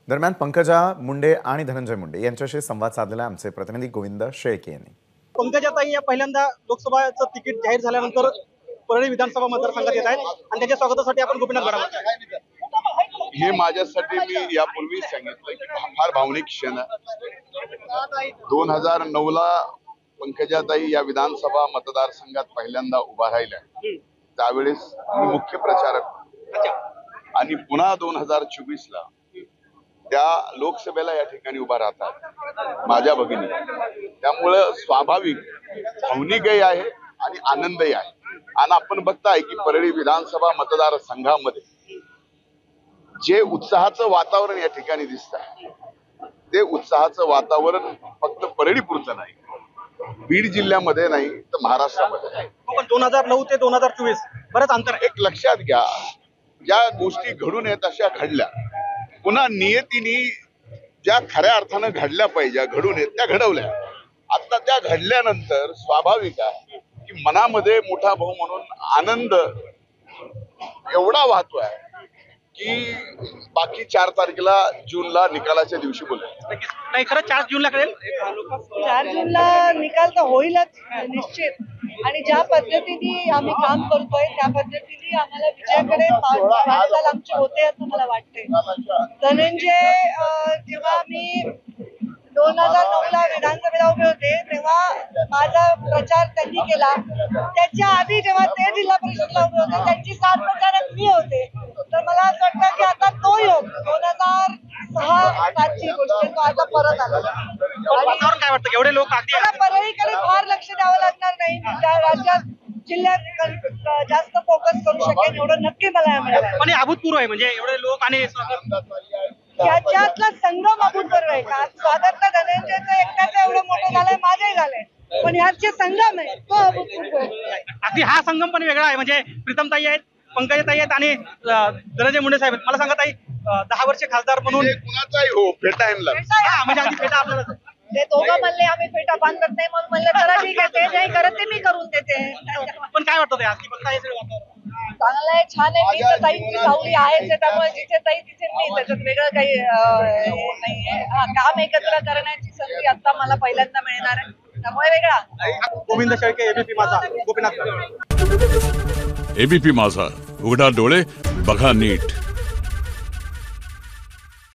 दरम्यान पंकजा मुंडे आणि धनंजय मुंडे यांच्याशी संवाद साधलेला आमचे प्रतिनिधी गोविंद शेळके यांनी। पंकजाताई या पहिल्यांदा लोकसभाचं तिकीट जाहीर झाल्यानंतर परळी विधानसभा मतदारसंघात येत आहेत आणि त्यांच्या स्वागतासाठी आपण गोपीनाथ गडावर हे माझ्यासाठी मी यापूर्वी सांगितलं की फार भावनिक क्षण आहे। 2009 ला पंकजाताई या विधानसभा मतदारसंघात पहिल्यांदा उभा राहिल्या, त्यावेळेस मी मुख्य प्रचारक आणि पुन्हा 2024 ला त्या लोकसभेला या ठिकाणी उभा राहतात माझ्या भगिनी। त्यामुळे स्वाभाविक भावनिकही आहे आणि आनंदही आहे। आणि आपण बघताय की परळी विधानसभा मतदारसंघामध्ये जे उत्साहाचं वातावरण या ठिकाणी दिसतंय, ते उत्साहाचं वातावरण फक्त परळीपुरतं नाही, बीड जिल्ह्यामध्ये नाही तर महाराष्ट्रामध्ये आहे। पण 2009 ते 2024 बरंच अंतर आहे। एक लक्षात घ्या, ज्या गोष्टी घडून येत अशा घडल्या, पुन्हा नियतीने ज्या खऱ्या अर्थानं घडल्या पाहिजे घडून येत त्या घडवल्या। आता त्या घडल्यानंतर स्वाभाविक आहे की मनामध्ये मोठा भाऊ म्हणून आनंद एवढा वाहतोय की बाकी 4 तारखेला जूनला निकालाच्या दिवशी बोलेल। नाही, खरं 4 जूनला कळेल। 4 जूनला निकाल तर होईलच निश्चित। आणि ज्या पद्धतीने आम्ही काम करतोय त्या पद्धतीने आम्हाला विजयाकडे वाटचाल आमची होते असं मला वाटते। धनंजय जेव्हा मी 2009 ला विधानसभेला उभे होते तेव्हा माझा प्रचार त्यांनी केला। त्याच्या आधी जेव्हा ते जिल्हा परिषदला उभे होते त्यांची साथ प्रचारक मी होते। तर मला असं वाटतं की आता तो योग 2006-7ची गोष्ट तो आता परत आला। वातावरण काय वाटतं, एवढे लोक अगदी मला परळीकडे फार लक्ष द्यावं लागणार नाही, मी त्या राज्यात जिल्ह्यात जास्त फोकस करू शकेन एवढं नक्की मला मिळालं। पण हे अभूतपूर्व आहे, म्हणजे एवढे लोक आणि त्याच्यातला संगम अभूतपूर्व आहे का? स्वागत धनंजयचं एकट्याचं एवढं मोठं झालंय, माझंही झालंय, पण ह्याचे संगम आहे तो अभूतपूर्व आहे। अगदी हा संगम पण वेगळा आहे, म्हणजे प्रीतमताई आहेत, पंकजाताई आहेत आणि धनंजय मुंडे साहेब आहेत। मला सांगा ताई, 10 वर्ष खासदार म्हणून कुणाचाही हो फेटा आणला म्हणजे आधी फेटा आपल्याला ते दोघं म्हणले आम्ही फेटा बांधत नाही, मग म्हणलं चला ठीक आहे, ते नाही करत ते मी करून देते। पण काय वाटतं ते आज बघता हे सगळं वातावरण चांगलं आहे, छान आहे। मी तर ताईंची सावली आहेच, त्यामुळे जिथे ताई तिथे मी, त्याच्यात वेगळं काही नाहीये। काम एकत्र करण्याची संधी आता मला पहिल्यांदा मिळणार आहे, त्यामुळे वेगळा। गोविंद शेळके, एबीपी माझा, गोपीनाथ। एबीपी माझा, उघडा डोळे बघा नीट।